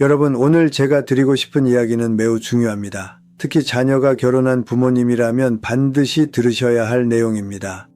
여러분, 오늘 제가 드리고 싶은 이야기는 매우 중요합니다. 특히 자녀가 결혼한 부모님이라면 반드시 들으셔야 할 내용입니다.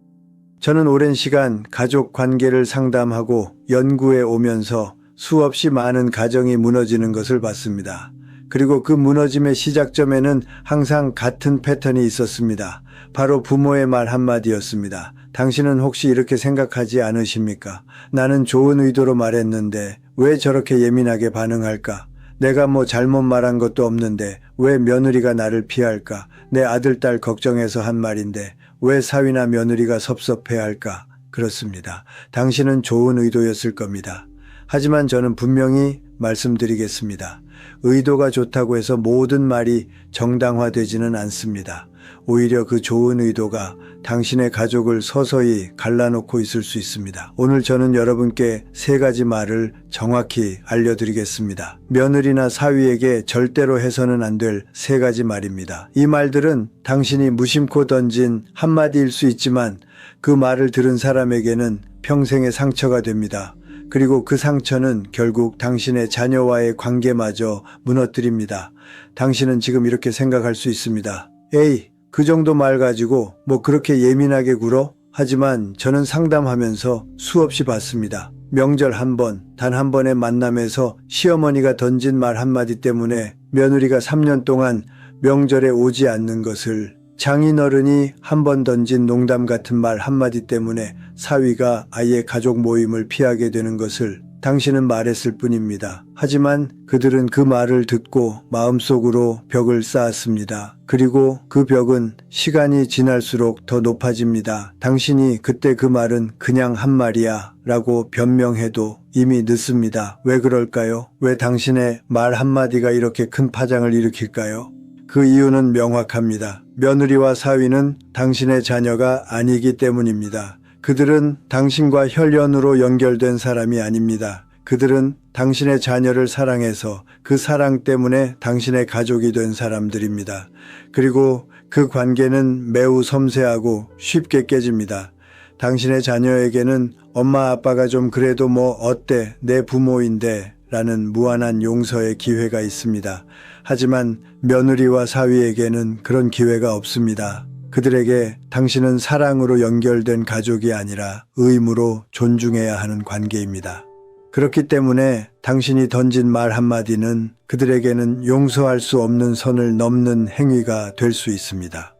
저는 오랜 시간 가족 관계를 상담하고 연구해 오면서 수없이 많은 가정이 무너지는 것을 봤습니다. 그리고 그 무너짐의 시작점에는 항상 같은 패턴이 있었습니다. 바로 부모의 말 한마디였습니다. 당신은 혹시 이렇게 생각하지 않으십니까? 나는 좋은 의도로 말했는데 왜 저렇게 예민하게 반응할까? 내가 뭐 잘못 말한 것도 없는데 왜 며느리가 나를 피할까? 내 아들, 딸 걱정해서 한 말인데 왜 사위나 며느리가 섭섭해할까? 그렇습니다. 당신은 좋은 의도였을 겁니다. 하지만 저는 분명히 말씀드리겠습니다. 의도가 좋다고 해서 모든 말이 정당화되지는 않습니다. 오히려 그 좋은 의도가 당신의 가족을 서서히 갈라놓고 있을 수 있습니다. 오늘 저는 여러분께 세 가지 말을 정확히 알려드리겠습니다. 며느리나 사위에게 절대로 해서는 안 될 세 가지 말입니다. 이 말들은 당신이 무심코 던진 한마디일 수 있지만 그 말을 들은 사람에게는 평생의 상처가 됩니다. 그리고 그 상처는 결국 당신의 자녀와의 관계마저 무너뜨립니다. 당신은 지금 이렇게 생각할 수 있습니다. 에이, 그 정도 말 가지고 뭐 그렇게 예민하게 굴어? 하지만 저는 상담하면서 수없이 봤습니다. 명절 한 번, 단 한 번의 만남에서 시어머니가 던진 말 한마디 때문에 며느리가 3년 동안 명절에 오지 않는 것을, 장인어른이 한 번 던진 농담 같은 말 한마디 때문에 사위가 아예 가족 모임을 피하게 되는 것을 당신은 말했을 뿐입니다. 하지만 그들은 그 말을 듣고 마음속으로 벽을 쌓았습니다. 그리고 그 벽은 시간이 지날수록 더 높아집니다. 당신이 그때 그 말은 그냥 한 말이야 라고 변명해도 이미 늦습니다. 왜 그럴까요? 왜 당신의 말 한마디가 이렇게 큰 파장을 일으킬까요? 그 이유는 명확합니다. 며느리와 사위는 당신의 자녀가 아니기 때문입니다. 그들은 당신과 혈연으로 연결된 사람이 아닙니다. 그들은 당신의 자녀를 사랑해서 그 사랑 때문에 당신의 가족이 된 사람들입니다. 그리고 그 관계는 매우 섬세하고 쉽게 깨집니다. 당신의 자녀에게는 엄마 아빠가 좀 그래도 뭐 어때 내 부모인데 라는 무한한 용서의 기회가 있습니다. 하지만 며느리와 사위에게는 그런 기회가 없습니다. 그들에게 당신은 사랑으로 연결된 가족이 아니라 의무로 존중해야 하는 관계입니다. 그렇기 때문에 당신이 던진 말 한마디는 그들에게는 용서할 수 없는 선을 넘는 행위가 될 수 있습니다.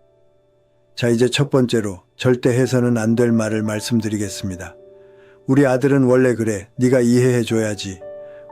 자, 이제 첫 번째로 절대 해서는 안 될 말을 말씀드리겠습니다. 우리 아들은 원래 그래. 네가 이해해줘야지.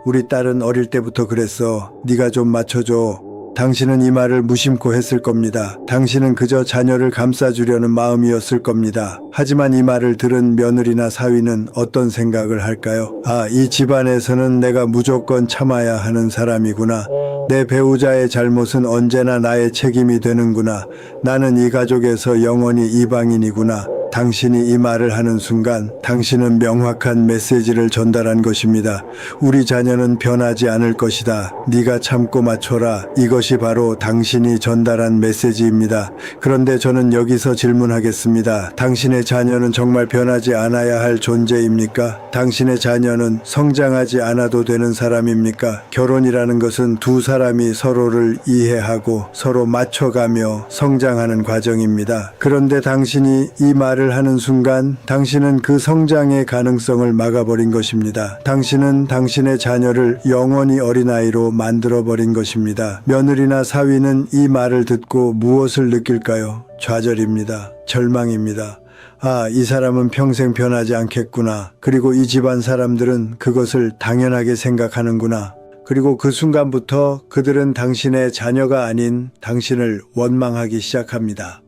우리 딸은 어릴 때부터 그랬어. 네가 좀 맞춰줘. 당신은 이 말을 무심코 했을 겁니다. 당신은 그저 자녀를 감싸주려는 마음이었을 겁니다. 하지만 이 말을 들은 며느리나 사위는 어떤 생각을 할까요? 아, 이 집안에서는 내가 무조건 참아야 하는 사람이구나. 내 배우자의 잘못은 언제나 나의 책임이 되는구나. 나는 이 가족에서 영원히 이방인이구나. 당신이 이 말을 하는 순간 당신은 명확한 메시지를 전달한 것입니다. 우리 자녀는 변하지 않을 것이다. 네가 참고 맞춰라. 이것이 바로 당신이 전달한 메시지입니다. 그런데 저는 여기서 질문하겠습니다. 당신의 자녀는 정말 변하지 않아야 할 존재입니까? 당신의 자녀는 성장하지 않아도 되는 사람입니까? 결혼이라는 것은 두 사람이 서로를 이해하고 서로 맞춰가며 성장하는 과정입니다. 그런데 당신이 이 말을 하는 순간 당신은 그 성장의 가능성을 막아버린 것입니다. 당신은 당신의 자녀를 영원히 어린아이로 만들어버린 것입니다. 며느리나 사위는 이 말을 듣고 무엇을 느낄까요? 좌절입니다. 절망입니다. 아, 이 사람은 평생 변하지 않겠구나. 그리고 이 집안 사람들은 그것을 당연하게 생각하는구나. 그리고 그 순간부터 그들은 당신의 자녀가 아닌 당신을 원망하기 시작합니다.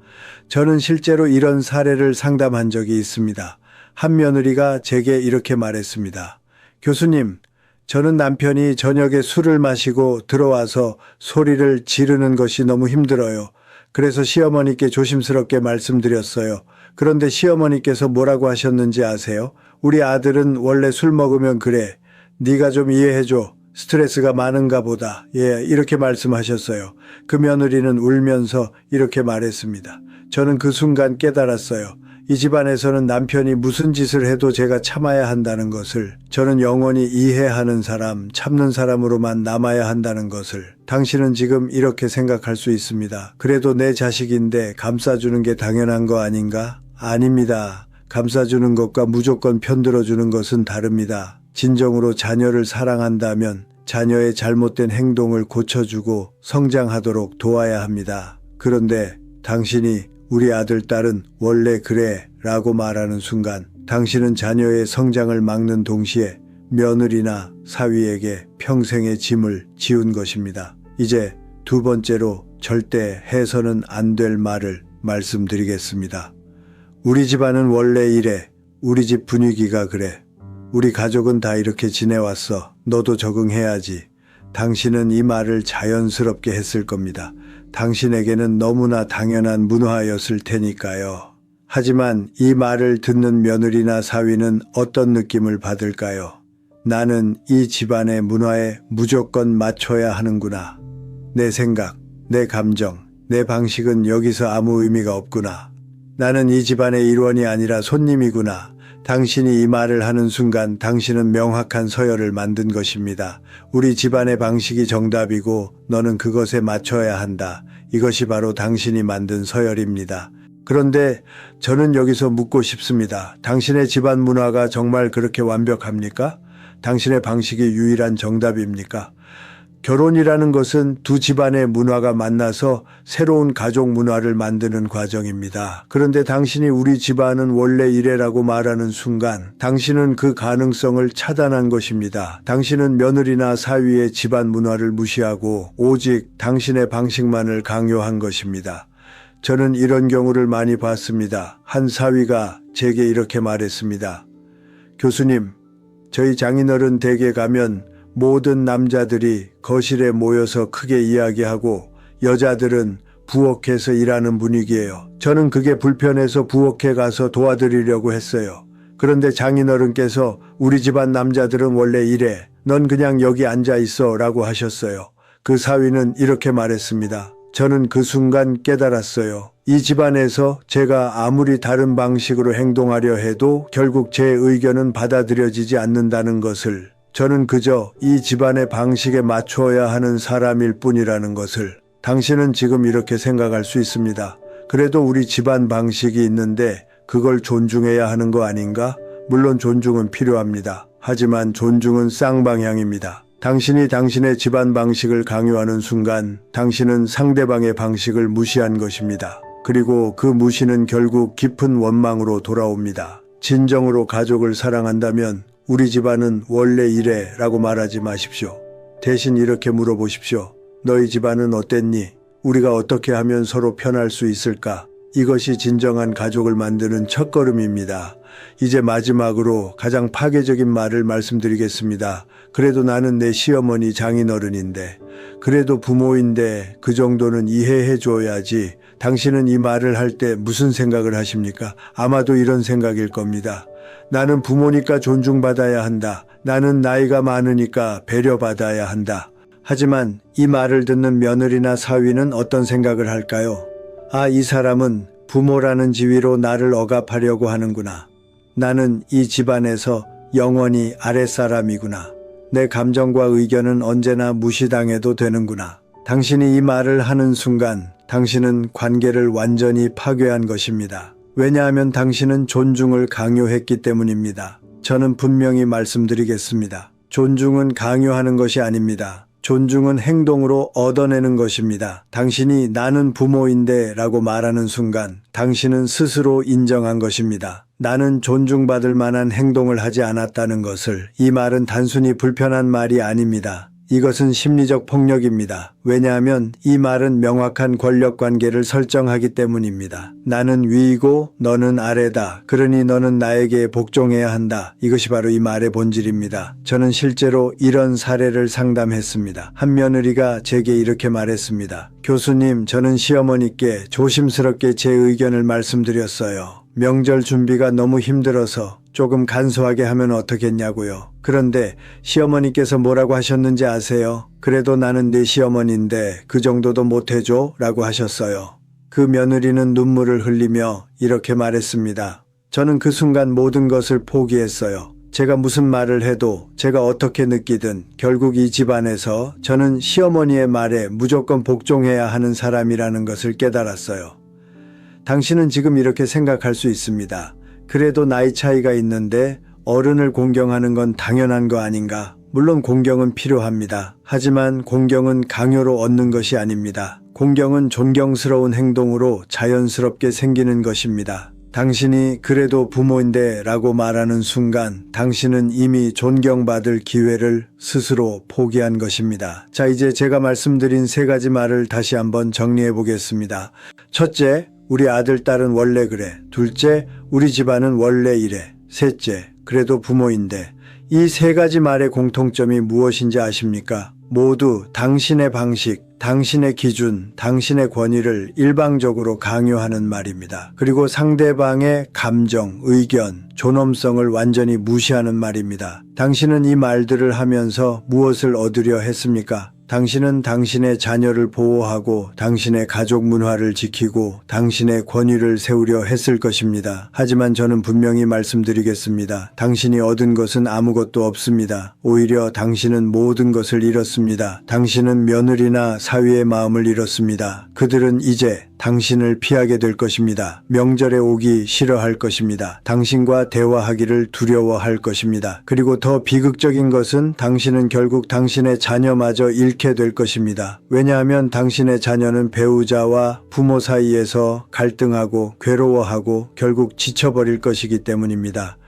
저는 실제로 이런 사례를 상담한 적이 있습니다. 한 며느리가 제게 이렇게 말했습니다. 교수님, 저는 남편이 저녁에 술을 마시고 들어와서 소리를 지르는 것이 너무 힘들어요. 그래서 시어머니께 조심스럽게 말씀드렸어요. 그런데 시어머니께서 뭐라고 하셨는지 아세요? 우리 아들은 원래 술 먹으면 그래. 네가 좀 이해해줘. 스트레스가 많은가 보다. 예, 이렇게 말씀하셨어요. 그 며느리는 울면서 이렇게 말했습니다. 저는 그 순간 깨달았어요. 이 집안에서는 남편이 무슨 짓을 해도 제가 참아야 한다는 것을, 저는 영원히 이해하는 사람, 참는 사람으로만 남아야 한다는 것을, 당신은 지금 이렇게 생각할 수 있습니다. 그래도 내 자식인데 감싸주는 게 당연한 거 아닌가? 아닙니다. 감싸주는 것과 무조건 편들어주는 것은 다릅니다. 진정으로 자녀를 사랑한다면 자녀의 잘못된 행동을 고쳐주고 성장하도록 도와야 합니다. 그런데 당신이 우리 아들, 딸은 원래 그래 라고 말하는 순간 당신은 자녀의 성장을 막는 동시에 며느리나 사위에게 평생의 짐을 지운 것입니다. 이제 두 번째로 절대 해서는 안 될 말을 말씀드리겠습니다. 우리 집안은 원래 이래. 우리 집 분위기가 그래. 우리 가족은 다 이렇게 지내왔어. 너도 적응해야지. 당신은 이 말을 자연스럽게 했을 겁니다. 당신에게는 너무나 당연한 문화였을 테니까요. 하지만 이 말을 듣는 며느리나 사위는 어떤 느낌을 받을까요? 나는 이 집안의 문화에 무조건 맞춰야 하는구나. 내 생각, 내 감정, 내 방식은 여기서 아무 의미가 없구나. 나는 이 집안의 일원이 아니라 손님이구나. 당신이 이 말을 하는 순간 당신은 명확한 서열을 만든 것입니다. 우리 집안의 방식이 정답이고 너는 그것에 맞춰야 한다. 이것이 바로 당신이 만든 서열입니다. 그런데 저는 여기서 묻고 싶습니다. 당신의 집안 문화가 정말 그렇게 완벽합니까? 당신의 방식이 유일한 정답입니까? 결혼이라는 것은 두 집안의 문화가 만나서 새로운 가족 문화를 만드는 과정입니다. 그런데 당신이 우리 집안은 원래 이래라고 말하는 순간 당신은 그 가능성을 차단한 것입니다. 당신은 며느리나 사위의 집안 문화를 무시하고 오직 당신의 방식만을 강요한 것입니다. 저는 이런 경우를 많이 봤습니다. 한 사위가 제게 이렇게 말했습니다. 교수님, 저희 장인어른 댁에 가면 모든 남자들이 거실에 모여서 크게 이야기하고 여자들은 부엌에서 일하는 분위기예요. 저는 그게 불편해서 부엌에 가서 도와드리려고 했어요. 그런데 장인어른께서 우리 집안 남자들은 원래 이래. 넌 그냥 여기 앉아 있어 라고 하셨어요. 그 사위는 이렇게 말했습니다. 저는 그 순간 깨달았어요. 이 집안에서 제가 아무리 다른 방식으로 행동하려 해도 결국 제 의견은 받아들여지지 않는다는 것을, 저는 그저 이 집안의 방식에 맞춰야 하는 사람일 뿐이라는 것을. 당신은 지금 이렇게 생각할 수 있습니다. 그래도 우리 집안 방식이 있는데 그걸 존중해야 하는 거 아닌가? 물론 존중은 필요합니다. 하지만 존중은 쌍방향입니다. 당신이 당신의 집안 방식을 강요하는 순간 당신은 상대방의 방식을 무시한 것입니다. 그리고 그 무시는 결국 깊은 원망으로 돌아옵니다. 진정으로 가족을 사랑한다면 우리 집안은 원래 이래 라고 말하지 마십시오. 대신 이렇게 물어보십시오. 너희 집안은 어땠니? 우리가 어떻게 하면 서로 편할 수 있을까? 이것이 진정한 가족을 만드는 첫걸음입니다. 이제 마지막으로 가장 파괴적인 말을 말씀드리겠습니다. 그래도 나는 내 시어머니 장인어른인데, 그래도 부모인데 그 정도는 이해해 줘야지. 당신은 이 말을 할 때 무슨 생각을 하십니까? 아마도 이런 생각일 겁니다. 나는 부모니까 존중받아야 한다. 나는 나이가 많으니까 배려받아야 한다. 하지만 이 말을 듣는 며느리나 사위는 어떤 생각을 할까요? 아, 이 사람은 부모라는 지위로 나를 억압하려고 하는구나. 나는 이 집안에서 영원히 아랫사람이구나. 내 감정과 의견은 언제나 무시당해도 되는구나. 당신이 이 말을 하는 순간 당신은 관계를 완전히 파괴한 것입니다. 왜냐하면 당신은 존중을 강요했기 때문입니다. 저는 분명히 말씀드리겠습니다. 존중은 강요하는 것이 아닙니다. 존중은 행동으로 얻어내는 것입니다. 당신이 나는 부모인데 라고 말하는 순간 당신은 스스로 인정한 것입니다. 나는 존중받을 만한 행동을 하지 않았다는 것을. 이 말은 단순히 불편한 말이 아닙니다. 이것은 심리적 폭력입니다. 왜냐하면 이 말은 명확한 권력 관계를 설정하기 때문입니다. 나는 위이고 너는 아래다. 그러니 너는 나에게 복종해야 한다. 이것이 바로 이 말의 본질입니다. 저는 실제로 이런 사례를 상담했습니다. 한 며느리가 제게 이렇게 말했습니다. 교수님, 저는 시어머니께 조심스럽게 제 의견을 말씀드렸어요. 명절 준비가 너무 힘들어서 조금 간소하게 하면 어떻겠냐고요. 그런데 시어머니께서 뭐라고 하셨는지 아세요? 그래도 나는 네 시어머니인데 그 정도도 못해줘? 라고 하셨어요. 그 며느리는 눈물을 흘리며 이렇게 말했습니다. 저는 그 순간 모든 것을 포기했어요. 제가 무슨 말을 해도 제가 어떻게 느끼든 결국 이 집안에서 저는 시어머니의 말에 무조건 복종해야 하는 사람이라는 것을 깨달았어요. 당신은 지금 이렇게 생각할 수 있습니다. 그래도 나이 차이가 있는데 어른을 공경하는 건 당연한 거 아닌가? 물론 공경은 필요합니다. 하지만 공경은 강요로 얻는 것이 아닙니다. 공경은 존경스러운 행동으로 자연스럽게 생기는 것입니다. 당신이 그래도 부모인데 라고 말하는 순간 당신은 이미 존경받을 기회를 스스로 포기한 것입니다. 자, 이제 제가 말씀드린 세 가지 말을 다시 한번 정리해 보겠습니다. 첫째, 우리 아들, 딸은 원래 그래. 둘째, 우리 집안은 원래 이래. 셋째, 그래도 부모인데. 이 세 가지 말의 공통점이 무엇인지 아십니까? 모두 당신의 방식, 당신의 기준, 당신의 권위를 일방적으로 강요하는 말입니다. 그리고 상대방의 감정, 의견, 존엄성을 완전히 무시하는 말입니다. 당신은 이 말들을 하면서 무엇을 얻으려 했습니까? 당신은 당신의 자녀를 보호하고 당신의 가족 문화를 지키고 당신의 권위를 세우려 했을 것입니다. 하지만 저는 분명히 말씀드리겠습니다. 당신이 얻은 것은 아무것도 없습니다. 오히려 당신은 모든 것을 잃었습니다. 당신은 며느리나 사위의 마음을 잃었습니다. 그들은 이제 당신을 피하게 될 것입니다. 명절에 오기 싫어할 것입니다. 당신과 대화하기를 두려워할 것입니다. 그리고 더 비극적인 것은 당신은 결국 당신의 자녀마저 잃게 될 것입니다. 왜냐하면 당신의 자녀는 배우자와 부모 사이에서 갈등하고 괴로워하고 결국 지쳐버릴 것이기 때문입니다.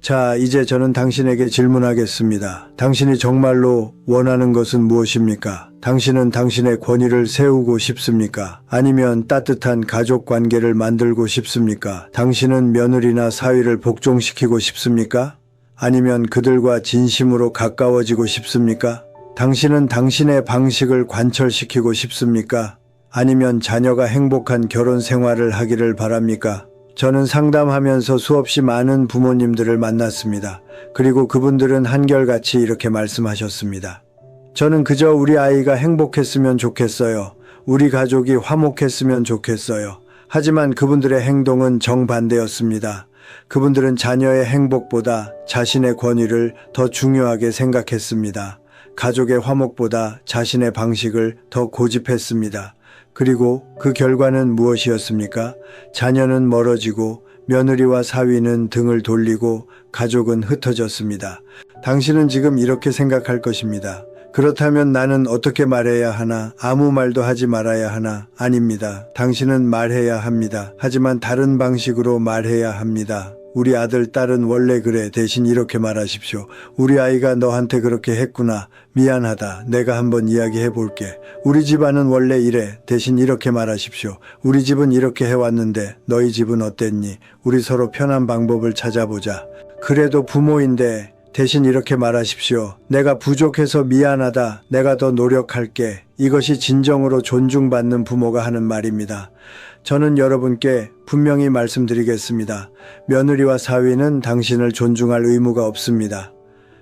자, 이제 저는 당신에게 질문하겠습니다. 당신이 정말로 원하는 것은 무엇입니까? 당신은 당신의 권위를 세우고 싶습니까? 아니면 따뜻한 가족 관계를 만들고 싶습니까? 당신은 며느리나 사위를 복종시키고 싶습니까? 아니면 그들과 진심으로 가까워지고 싶습니까? 당신은 당신의 방식을 관철시키고 싶습니까? 아니면 자녀가 행복한 결혼 생활을 하기를 바랍니까? 저는 상담하면서 수없이 많은 부모님들을 만났습니다. 그리고 그분들은 한결같이 이렇게 말씀하셨습니다. 저는 그저 우리 아이가 행복했으면 좋겠어요. 우리 가족이 화목했으면 좋겠어요. 하지만 그분들의 행동은 정반대였습니다. 그분들은 자녀의 행복보다 자신의 권위를 더 중요하게 생각했습니다. 가족의 화목보다 자신의 방식을 더 고집했습니다. 그리고 그 결과는 무엇이었습니까? 자녀는 멀어지고 며느리와 사위는 등을 돌리고 가족은 흩어졌습니다. 당신은 지금 이렇게 생각할 것입니다. 그렇다면 나는 어떻게 말해야 하나? 아무 말도 하지 말아야 하나? 아닙니다. 당신은 말해야 합니다. 하지만 다른 방식으로 말해야 합니다. 우리 아들, 딸은 원래 그래. 대신 이렇게 말하십시오. 우리 아이가 너한테 그렇게 했구나. 미안하다. 내가 한번 이야기해 볼게. 우리 집안은 원래 이래. 대신 이렇게 말하십시오. 우리 집은 이렇게 해왔는데 너희 집은 어땠니? 우리 서로 편한 방법을 찾아보자. 그래도 부모인데 대신 이렇게 말하십시오. 내가 부족해서 미안하다. 내가 더 노력할게. 이것이 진정으로 존중받는 부모가 하는 말입니다. 저는 여러분께 분명히 말씀드리겠습니다. 며느리와 사위는 당신을 존중할 의무가 없습니다.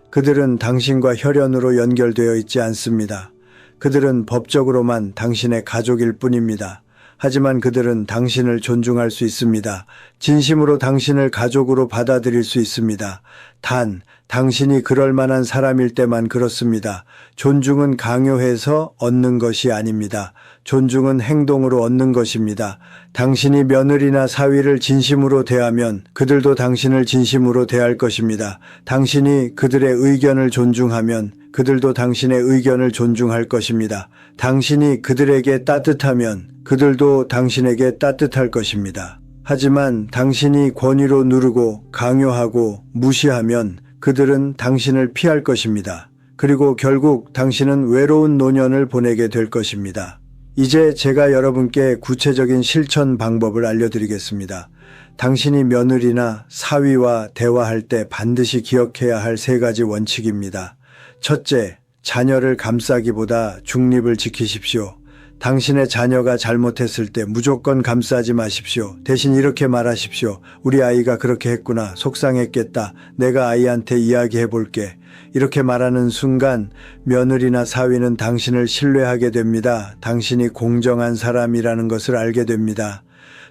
그들은 당신과 혈연으로 연결되어 있지 않습니다. 그들은 법적으로만 당신의 가족일 뿐입니다. 하지만 그들은 당신을 존중할 수 있습니다. 진심으로 당신을 가족으로 받아들일 수 있습니다. 단, 당신이 그럴 만한 사람일 때만 그렇습니다. 존중은 강요해서 얻는 것이 아닙니다. 존중은 행동으로 얻는 것입니다. 당신이 며느리나 사위를 진심으로 대하면 그들도 당신을 진심으로 대할 것입니다. 당신이 그들의 의견을 존중하면 그들도 당신의 의견을 존중할 것입니다. 당신이 그들에게 따뜻하면 그들도 당신에게 따뜻할 것입니다. 하지만 당신이 권위로 누르고 강요하고 무시하면 그들은 당신을 피할 것입니다. 그리고 결국 당신은 외로운 노년을 보내게 될 것입니다. 이제 제가 여러분께 구체적인 실천 방법을 알려드리겠습니다. 당신이 며느리나 사위와 대화할 때 반드시 기억해야 할 세 가지 원칙입니다. 첫째, 자녀를 감싸기보다 중립을 지키십시오. 당신의 자녀가 잘못했을 때 무조건 감싸지 마십시오. 대신 이렇게 말하십시오. 우리 아이가 그렇게 했구나. 속상했겠다. 내가 아이한테 이야기해 볼게. 이렇게 말하는 순간 며느리나 사위는 당신을 신뢰하게 됩니다. 당신이 공정한 사람이라는 것을 알게 됩니다.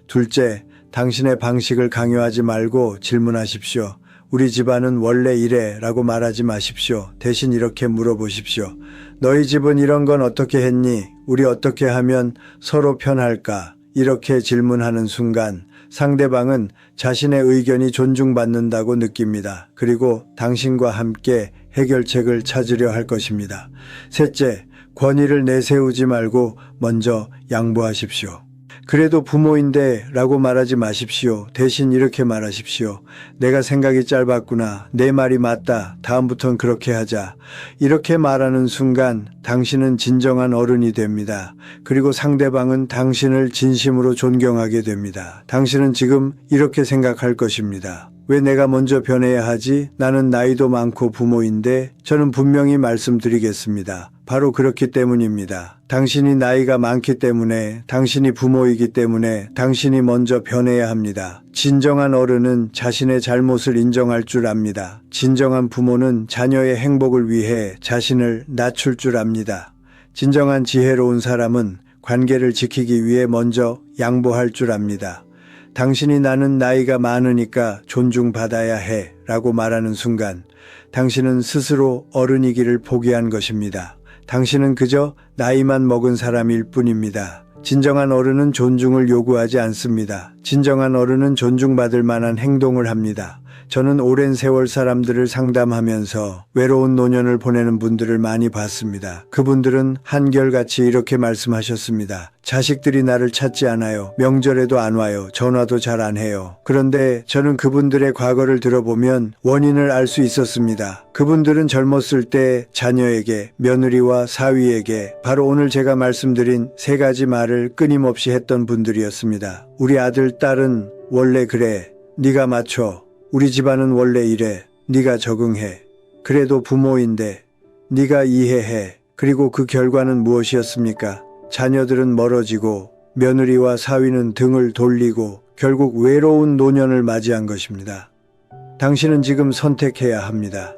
둘째, 당신의 방식을 강요하지 말고 질문하십시오. 우리 집안은 원래 이래 라고 말하지 마십시오. 대신 이렇게 물어보십시오. 너희 집은 이런 건 어떻게 했니? 우리 어떻게 하면 서로 편할까? 이렇게 질문하는 순간 상대방은 자신의 의견이 존중받는다고 느낍니다. 그리고 당신과 함께 해결책을 찾으려 할 것입니다. 셋째, 권위를 내세우지 말고 먼저 양보하십시오. 그래도 부모인데 라고 말하지 마십시오. 대신 이렇게 말하십시오. 내가 생각이 짧았구나. 내 말이 맞다. 다음부턴 그렇게 하자. 이렇게 말하는 순간 당신은 진정한 어른이 됩니다. 그리고 상대방은 당신을 진심으로 존경하게 됩니다. 당신은 지금 이렇게 생각할 것입니다. 왜 내가 먼저 변해야 하지? 나는 나이도 많고 부모인데 저는 분명히 말씀드리겠습니다. 바로 그렇기 때문입니다. 당신이 나이가 많기 때문에, 당신이 부모이기 때문에 당신이 먼저 변해야 합니다. 진정한 어른은 자신의 잘못을 인정할 줄 압니다. 진정한 부모는 자녀의 행복을 위해 자신을 낮출 줄 압니다. 진정한 지혜로운 사람은 관계를 지키기 위해 먼저 양보할 줄 압니다. 당신이 나는 나이가 많으니까 존중받아야 해 라고 말하는 순간 당신은 스스로 어른이기를 포기한 것입니다. 당신은 그저 나이만 먹은 사람일 뿐입니다. 진정한 어른은 존중을 요구하지 않습니다. 진정한 어른은 존중받을 만한 행동을 합니다. 저는 오랜 세월 사람들을 상담하면서 외로운 노년을 보내는 분들을 많이 봤습니다. 그분들은 한결같이 이렇게 말씀하셨습니다. 자식들이 나를 찾지 않아요. 명절에도 안 와요. 전화도 잘 안 해요. 그런데 저는 그분들의 과거를 들어보면 원인을 알 수 있었습니다. 그분들은 젊었을 때 자녀에게, 며느리와 사위에게 바로 오늘 제가 말씀드린 세 가지 말을 끊임없이 했던 분들이었습니다. 우리 아들, 딸은 원래 그래. 네가 맞춰. 우리 집안은 원래 이래. 네가 적응해. 그래도 부모인데 네가 이해해. 그리고 그 결과는 무엇이었습니까? 자녀들은 멀어지고 며느리와 사위는 등을 돌리고 결국 외로운 노년을 맞이한 것입니다. 당신은 지금 선택해야 합니다.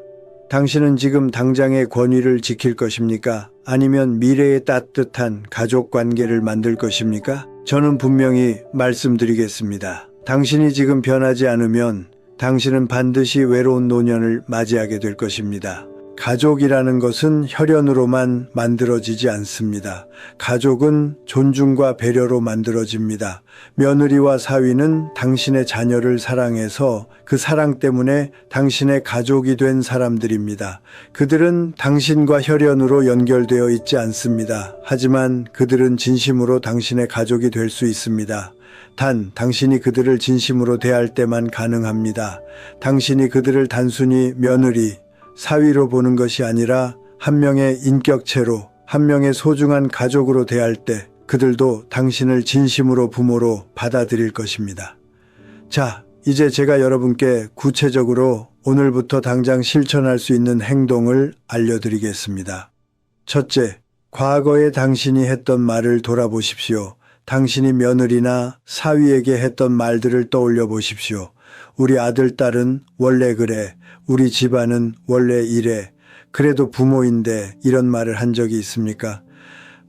당신은 지금 당장의 권위를 지킬 것입니까? 아니면 미래의 따뜻한 가족 관계를 만들 것입니까? 저는 분명히 말씀드리겠습니다. 당신이 지금 변하지 않으면 당신은 반드시 외로운 노년을 맞이하게 될 것입니다. 가족이라는 것은 혈연으로만 만들어지지 않습니다. 가족은 존중과 배려로 만들어집니다. 며느리와 사위는 당신의 자녀를 사랑해서 그 사랑 때문에 당신의 가족이 된 사람들입니다. 그들은 당신과 혈연으로 연결되어 있지 않습니다. 하지만 그들은 진심으로 당신의 가족이 될 수 있습니다. 단, 당신이 그들을 진심으로 대할 때만 가능합니다. 당신이 그들을 단순히 며느리, 사위로 보는 것이 아니라 한 명의 인격체로, 한 명의 소중한 가족으로 대할 때 그들도 당신을 진심으로 부모로 받아들일 것입니다. 자, 이제 제가 여러분께 구체적으로 오늘부터 당장 실천할 수 있는 행동을 알려드리겠습니다. 첫째, 과거에 당신이 했던 말을 돌아보십시오. 당신이 며느리나 사위에게 했던 말들을 떠올려 보십시오. 우리 아들, 딸은 원래 그래. 우리 집안은 원래 이래. 그래도 부모인데 이런 말을 한 적이 있습니까?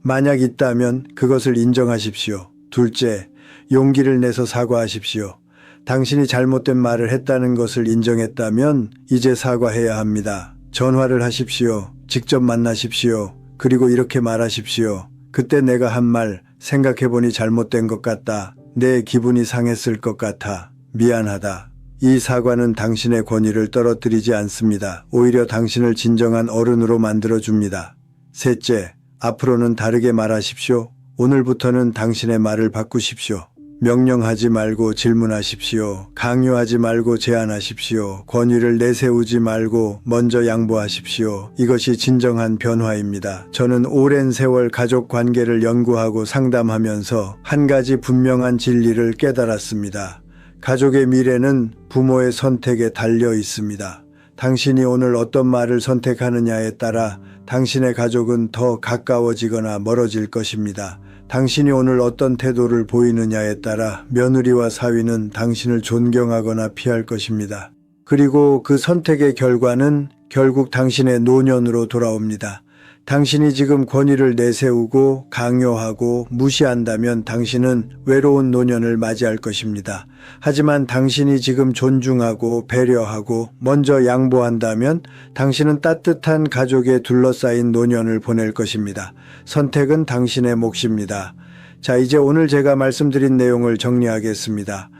만약 있다면 그것을 인정하십시오. 둘째, 용기를 내서 사과하십시오. 당신이 잘못된 말을 했다는 것을 인정했다면 이제 사과해야 합니다. 전화를 하십시오. 직접 만나십시오. 그리고 이렇게 말하십시오. 그때 내가 한 말 생각해보니 잘못된 것 같다. 내 기분이 상했을 것 같아. 미안하다. 이 사과는 당신의 권위를 떨어뜨리지 않습니다. 오히려 당신을 진정한 어른으로 만들어줍니다. 셋째, 앞으로는 다르게 말하십시오. 오늘부터는 당신의 말을 바꾸십시오. 명령하지 말고 질문하십시오. 강요하지 말고 제안하십시오. 권위를 내세우지 말고 먼저 양보하십시오. 이것이 진정한 변화입니다. 저는 오랜 세월 가족 관계를 연구하고 상담하면서 한 가지 분명한 진리를 깨달았습니다. 가족의 미래는 부모의 선택에 달려 있습니다. 당신이 오늘 어떤 말을 선택하느냐에 따라 당신의 가족은 더 가까워지거나 멀어질 것입니다. 당신이 오늘 어떤 태도를 보이느냐에 따라 며느리와 사위는 당신을 존경하거나 피할 것입니다. 그리고 그 선택의 결과는 결국 당신의 노년으로 돌아옵니다. 당신이 지금 권위를 내세우고 강요하고 무시한다면 당신은 외로운 노년을 맞이할 것입니다. 하지만 당신이 지금 존중하고 배려하고 먼저 양보한다면 당신은 따뜻한 가족에 둘러싸인 노년을 보낼 것입니다. 선택은 당신의 몫입니다. 자, 이제 오늘 제가 말씀드린 내용을 정리하겠습니다.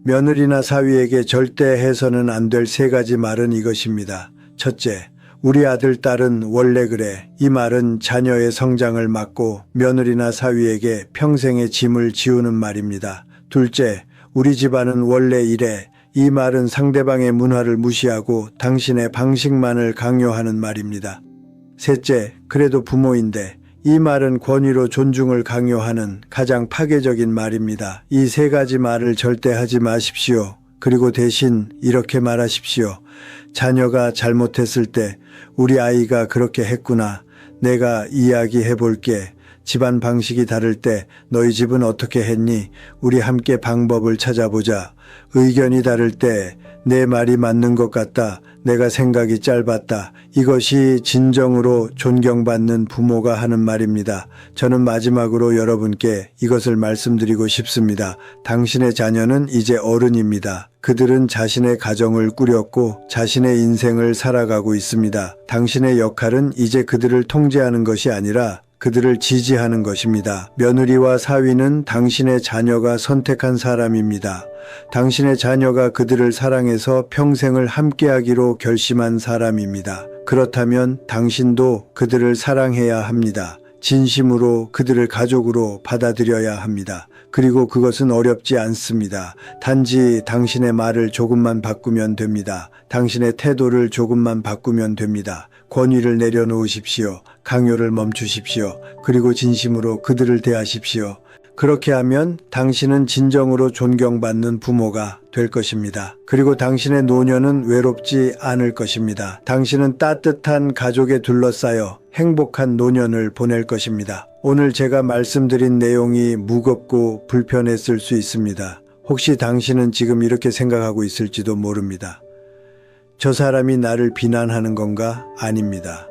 며느리나 사위에게 절대 해서는 안 될 세 가지 말은 이것입니다. 첫째, 우리 아들, 딸은 원래 그래. 이 말은 자녀의 성장을 막고 며느리나 사위에게 평생의 짐을 지우는 말입니다. 둘째, 우리 집안은 원래 이래. 이 말은 상대방의 문화를 무시하고 당신의 방식만을 강요하는 말입니다. 셋째, 그래도 부모인데. 이 말은 권위로 존중을 강요하는 가장 파괴적인 말입니다. 이 세 가지 말을 절대 하지 마십시오. 그리고 대신 이렇게 말하십시오. 자녀가 잘못했을 때 우리 아이가 그렇게 했구나. 내가 이야기해 볼게. 집안 방식이 다를 때 너희 집은 어떻게 했니? 우리 함께 방법을 찾아보자. 의견이 다를 때 내 말이 맞는 것 같다. 내가 생각이 짧았다. 이것이 진정으로 존경받는 부모가 하는 말입니다. 저는 마지막으로 여러분께 이것을 말씀드리고 싶습니다. 당신의 자녀는 이제 어른입니다. 그들은 자신의 가정을 꾸렸고 자신의 인생을 살아가고 있습니다. 당신의 역할은 이제 그들을 통제하는 것이 아니라 그들을 지지하는 것입니다. 며느리와 사위는 당신의 자녀가 선택한 사람입니다. 당신의 자녀가 그들을 사랑해서 평생을 함께하기로 결심한 사람입니다. 그렇다면 당신도 그들을 사랑해야 합니다. 진심으로 그들을 가족으로 받아들여야 합니다. 그리고 그것은 어렵지 않습니다. 단지 당신의 말을 조금만 바꾸면 됩니다. 당신의 태도를 조금만 바꾸면 됩니다. 권위를 내려놓으십시오. 강요를 멈추십시오. 그리고 진심으로 그들을 대하십시오. 그렇게 하면 당신은 진정으로 존경받는 부모가 될 것입니다. 그리고 당신의 노년은 외롭지 않을 것입니다. 당신은 따뜻한 가족에 둘러싸여 행복한 노년을 보낼 것입니다. 오늘 제가 말씀드린 내용이 무겁고 불편했을 수 있습니다. 혹시 당신은 지금 이렇게 생각하고 있을지도 모릅니다. 저 사람이 나를 비난하는 건가? 아닙니다.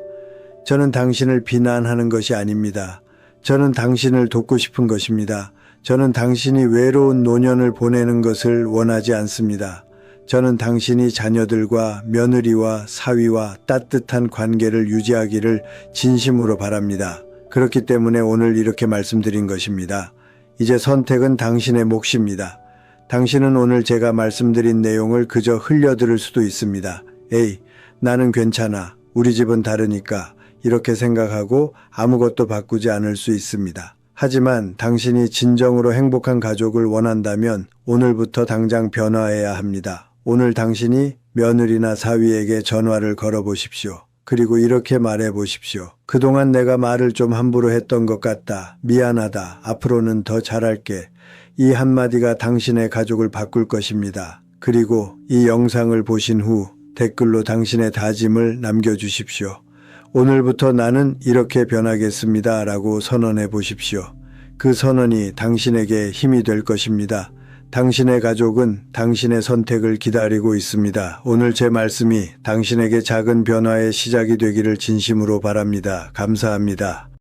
저는 당신을 비난하는 것이 아닙니다. 저는 당신을 돕고 싶은 것입니다. 저는 당신이 외로운 노년을 보내는 것을 원하지 않습니다. 저는 당신이 자녀들과 며느리와 사위와 따뜻한 관계를 유지하기를 진심으로 바랍니다. 그렇기 때문에 오늘 이렇게 말씀드린 것입니다. 이제 선택은 당신의 몫입니다. 당신은 오늘 제가 말씀드린 내용을 그저 흘려들을 수도 있습니다. 에이, 나는 괜찮아. 우리 집은 다르니까. 이렇게 생각하고 아무것도 바꾸지 않을 수 있습니다. 하지만 당신이 진정으로 행복한 가족을 원한다면 오늘부터 당장 변화해야 합니다. 오늘 당신이 며느리나 사위에게 전화를 걸어보십시오. 그리고 이렇게 말해보십시오. 그동안 내가 말을 좀 함부로 했던 것 같다. 미안하다. 앞으로는 더 잘할게. 이 한마디가 당신의 가족을 바꿀 것입니다. 그리고 이 영상을 보신 후 댓글로 당신의 다짐을 남겨주십시오. 오늘부터 나는 이렇게 변하겠습니다. 라고 선언해 보십시오. 그 선언이 당신에게 힘이 될 것입니다. 당신의 가족은 당신의 선택을 기다리고 있습니다. 오늘 제 말씀이 당신에게 작은 변화의 시작이 되기를 진심으로 바랍니다. 감사합니다.